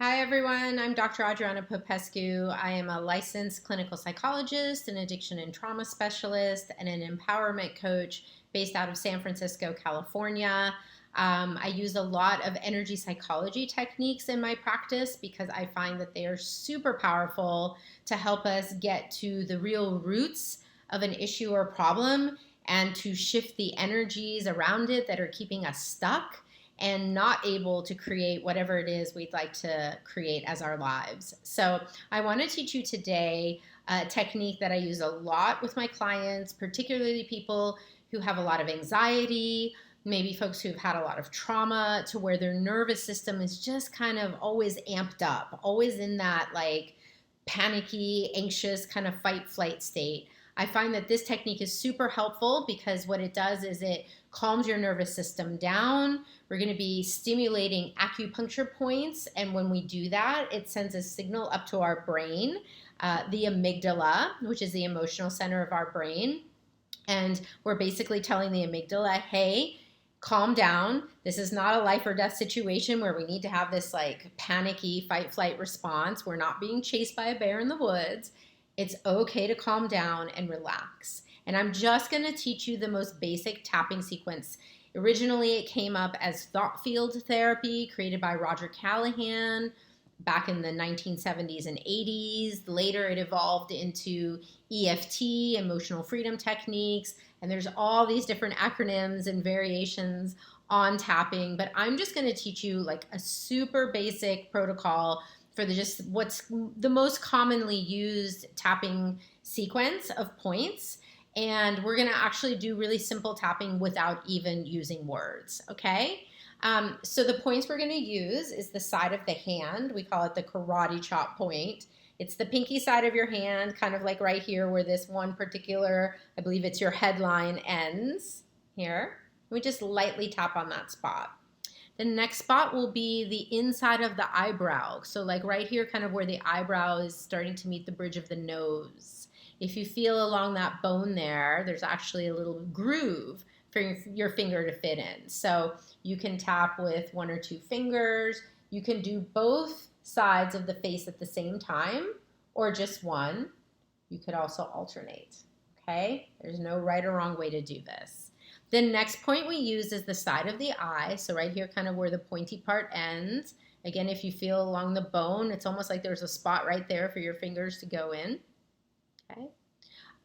Hi everyone, I'm Dr. Adriana Popescu. I am a licensed clinical psychologist, an addiction and trauma specialist, and an empowerment coach based out of San Francisco, California. I use a lot of energy psychology techniques in my practice because I find that they are super powerful to help us get to the real roots of an issue or problem and to shift the energies around it that are keeping us stuck and not able to create whatever it is we'd like to create as our lives. So I want to teach you today a technique that I use a lot with my clients, particularly people who have a lot of anxiety, maybe folks who've had a lot of trauma to where their nervous system is just kind of always amped up, always in that like panicky, anxious kind of fight flight state. I find that this technique is super helpful because what it does is it calms your nervous system down. We're going to be stimulating acupuncture points, and when we do that, it sends a signal up to our brain, the amygdala, which is the emotional center of our brain. And we're basically telling the amygdala, hey, calm down. This is not a life or death situation where we need to have this like panicky fight flight response. We're not being chased by a bear in the woods. It's okay to calm down and relax. And I'm just going to teach you the most basic tapping sequence. Originally, it came up as thought field therapy created by Roger Callahan back in the 1970s and 80s. Later, it evolved into EFT, emotional freedom techniques, and there's all these different acronyms and variations on tapping, but I'm just going to teach you like a super basic protocol for just what's the most commonly used tapping sequence of points. And we're going to actually do really simple tapping without even using words, okay? So the points we're going to use is the side of the hand. We call it the karate chop point. It's the pinky side of your hand, kind of like right here where this one particular, I believe it's your headline ends here. We just lightly tap on that spot. The next spot will be the inside of the eyebrow. So like right here, kind of where the eyebrow is starting to meet the bridge of the nose. If you feel along that bone there, there's actually a little groove for your finger to fit in. So you can tap with one or two fingers. You can do both sides of the face at the same time or just one. You could also alternate, okay? There's no right or wrong way to do this. The next point we use is the side of the eye. So right here, kind of where the pointy part ends. Again, if you feel along the bone, it's almost like there's a spot right there for your fingers to go in. Okay.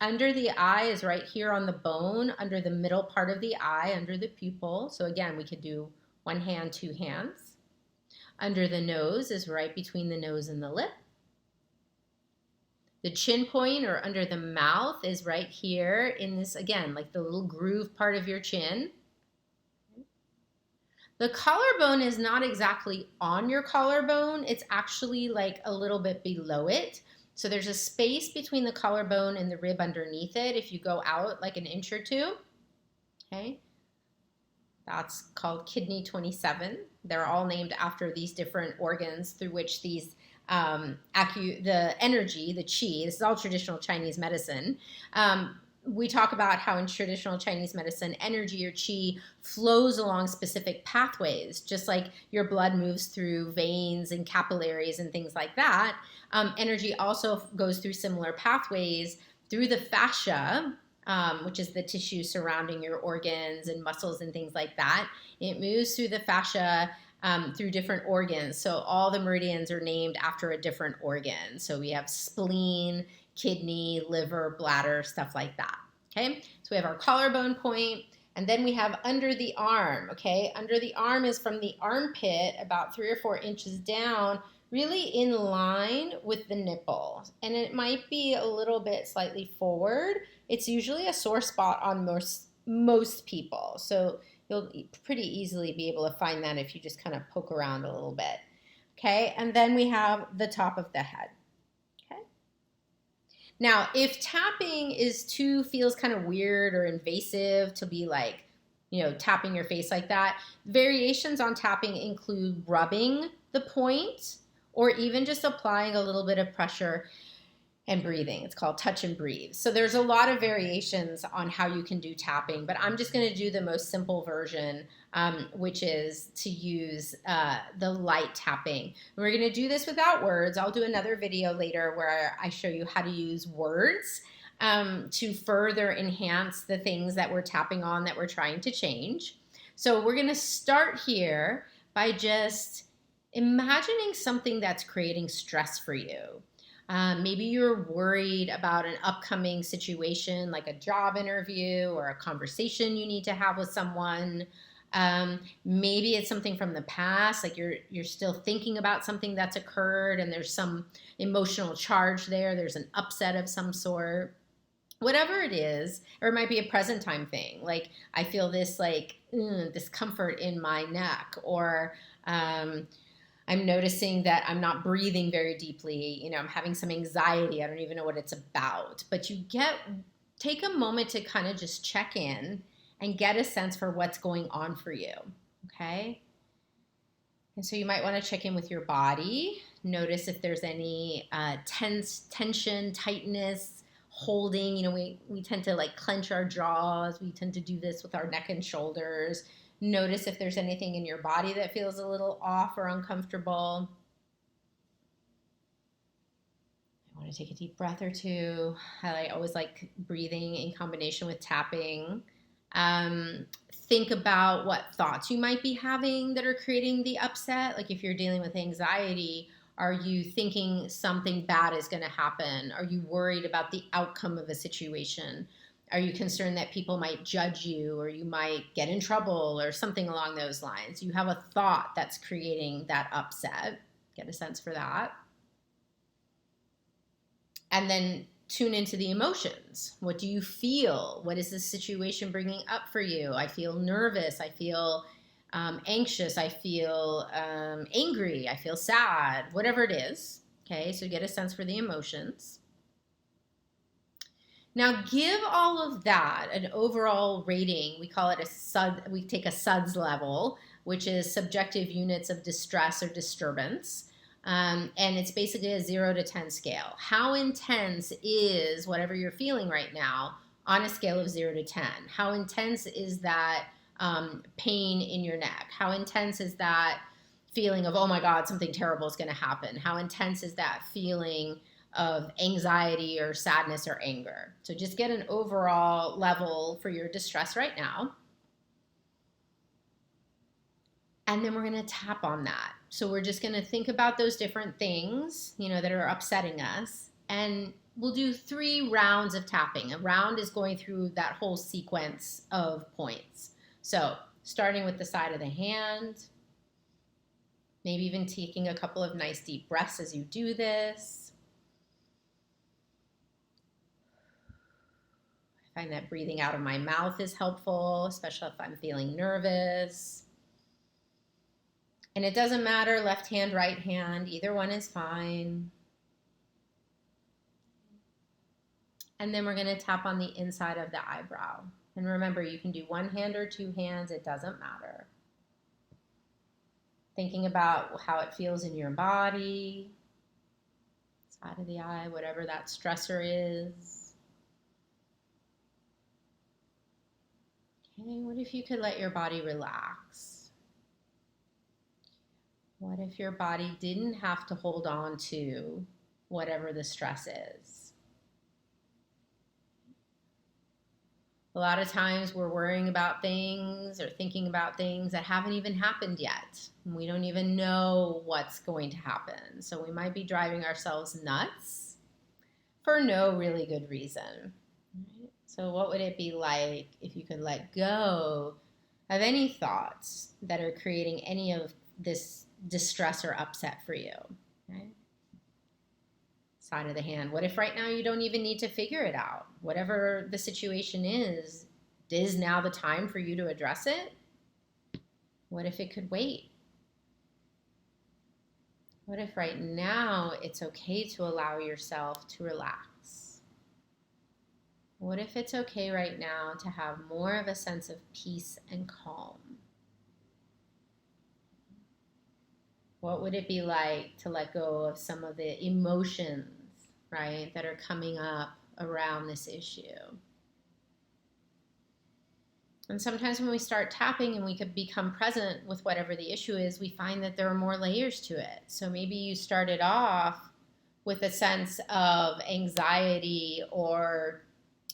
Under the eye is right here on the bone, under the middle part of the eye, under the pupil. So again, we could do one hand, two hands. Under the nose is right between the nose and the lip. The chin point or under the mouth is right here in this, again, like the little groove part of your chin. The collarbone is not exactly on your collarbone. It's actually like a little bit below it. So there's a space between the collarbone and the rib underneath it if you go out like an inch or two. Okay. That's called kidney 27. They're all named after these different organs through which these the energy, the qi, this is all traditional Chinese medicine. We talk about how in traditional Chinese medicine, energy or qi flows along specific pathways, just like your blood moves through veins and capillaries and things like that. Energy also goes through similar pathways through the fascia, which is the tissue surrounding your organs and muscles and things like that. It moves through the fascia through different organs. So all the meridians are named after a different organ. So we have spleen, kidney, liver, bladder, stuff like that. Okay, so we have our collarbone point, and then we have under the arm. Okay, under the arm is from the armpit about 3 or 4 inches down, really in line with the nipple, and it might be a little bit slightly forward. It's usually a sore spot on most people, so you'll pretty easily be able to find that if you just kind of poke around a little bit. Okay, and then we have the top of the head. Okay. Now, if tapping feels kind of weird or invasive to be like, tapping your face like that, variations on tapping include rubbing the point or even just applying a little bit of pressure. and breathing. It's called touch and breathe. So there's a lot of variations on how you can do tapping, but I'm just going to do the most simple version, which is to use the light tapping. We're going to do this without words. I'll do another video later where I show you how to use words to further enhance the things that we're tapping on that we're trying to change. So we're going to start here by just imagining something that's creating stress for you. Maybe you're worried about an upcoming situation like a job interview or a conversation you need to have with someone. Maybe it's something from the past, like you're still thinking about something that's occurred and there's some emotional charge there. There's an upset of some sort. Whatever it is, or it might be a present time thing. Like I feel this like discomfort in my neck, or I'm noticing that I'm not breathing very deeply. You know, I'm having some anxiety. I don't even know what it's about. But take a moment to kind of just check in and get a sense for what's going on for you. Okay? And so you might want to check in with your body. Notice if there's any tension, tightness, holding. You know, we tend to like clench our jaws. We tend to do this with our neck and shoulders. Notice if there's anything in your body that feels a little off or uncomfortable. I want to take a deep breath or two. I always like breathing in combination with tapping. Think about what thoughts you might be having that are creating the upset. Like if you're dealing with anxiety, are you thinking something bad is going to happen? Are you worried about the outcome of a situation? Are you concerned that people might judge you or you might get in trouble or something along those lines? You have a thought that's creating that upset. Get a sense for that. And then tune into the emotions. What do you feel? What is this situation bringing up for you? I feel nervous. I feel anxious. I feel angry. I feel sad. Whatever it is. Okay, so get a sense for the emotions. Now give all of that an overall rating. We call it a SUD. We take a SUDS level, which is subjective units of distress or disturbance. And it's basically a 0 to 10 scale. How intense is whatever you're feeling right now on a scale of 0 to 10? How intense is that pain in your neck? How intense is that feeling of, oh my God, something terrible is going to happen? How intense is that feeling of anxiety or sadness or anger? So just get an overall level for your distress right now. And then we're going to tap on that. So we're just going to think about those different things, you know, that are upsetting us. And we'll do 3 rounds of tapping. A round is going through that whole sequence of points. So starting with the side of the hand, maybe even taking a couple of nice deep breaths as you do this. I find that breathing out of my mouth is helpful, especially if I'm feeling nervous. And it doesn't matter, left hand, right hand, either one is fine. And then we're going to tap on the inside of the eyebrow. And remember, you can do 1 hand or 2 hands, it doesn't matter. Thinking about how it feels in your body, side of the eye, whatever that stressor is. Okay, what if you could let your body relax? What if your body didn't have to hold on to whatever the stress is? A lot of times we're worrying about things or thinking about things that haven't even happened yet. We don't even know what's going to happen. So we might be driving ourselves nuts for no really good reason. So what would it be like if you could let go of any thoughts that are creating any of this distress or upset for you? Okay? Side of the hand. What if right now you don't even need to figure it out? Whatever the situation is now the time for you to address it? What if it could wait? What if right now it's okay to allow yourself to relax? What if it's okay right now to have more of a sense of peace and calm? What would it be like to let go of some of the emotions, right, that are coming up around this issue. And sometimes when we start tapping and we could become present with whatever the issue is, we find that there are more layers to it. So maybe you started off with a sense of anxiety or,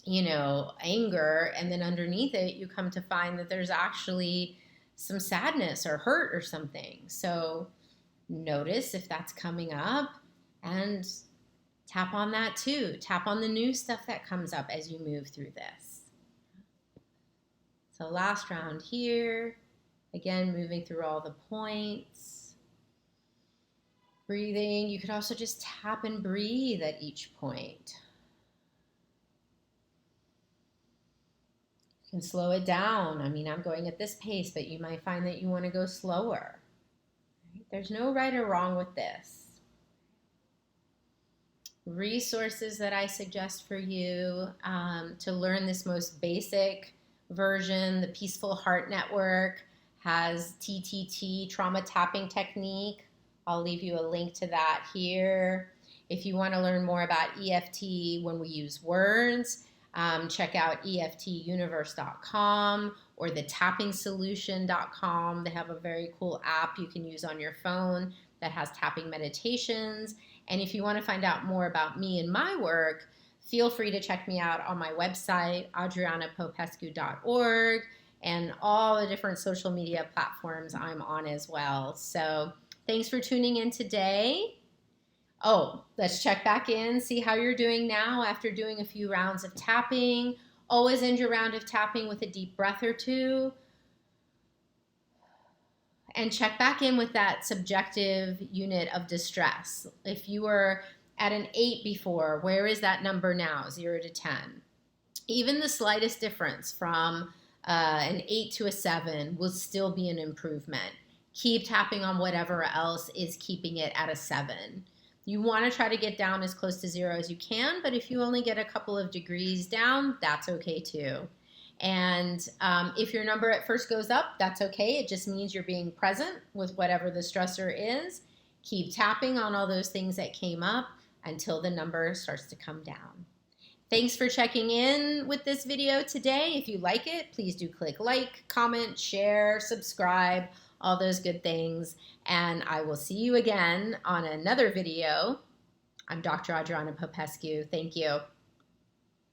anger, and then underneath it, you come to find that there's actually some sadness or hurt or something. So notice if that's coming up and tap on that too. Tap on the new stuff that comes up as you move through this. So last round here, again, moving through all the points. Breathing, you could also just tap and breathe at each point. You can slow it down. I mean, I'm going at this pace, but you might find that you want to go slower. There's no right or wrong with this. Resources that I suggest for you to learn this most basic version, the Peaceful Heart Network has TTT, trauma tapping technique. I'll leave you a link to that here. If you want to learn more about EFT when we use words, check out EFTuniverse.com or thetappingsolution.com. They have a very cool app you can use on your phone that has tapping meditations. And if you want to find out more about me and my work, feel free to check me out on my website, adrianapopescu.org, and all the different social media platforms I'm on as well. So thanks for tuning in today. Oh, let's check back in, see how you're doing now after doing a few rounds of tapping. Always end your round of tapping with a deep breath or two. And check back in with that subjective unit of distress. If you were at an 8 before, where is that number now, 0 to 10? Even the slightest difference from an 8 to a 7 will still be an improvement. Keep tapping on whatever else is keeping it at a 7. You want to try to get down as close to 0 as you can, but if you only get a couple of degrees down, that's okay too. And if your number at first goes up, that's okay. It just means you're being present with whatever the stressor is. Keep tapping on all those things that came up until the number starts to come down. Thanks for checking in with this video today. If you like it, please do click like, comment, share, subscribe, all those good things. And I will see you again on another video. I'm Dr. Adriana Popescu. Thank you.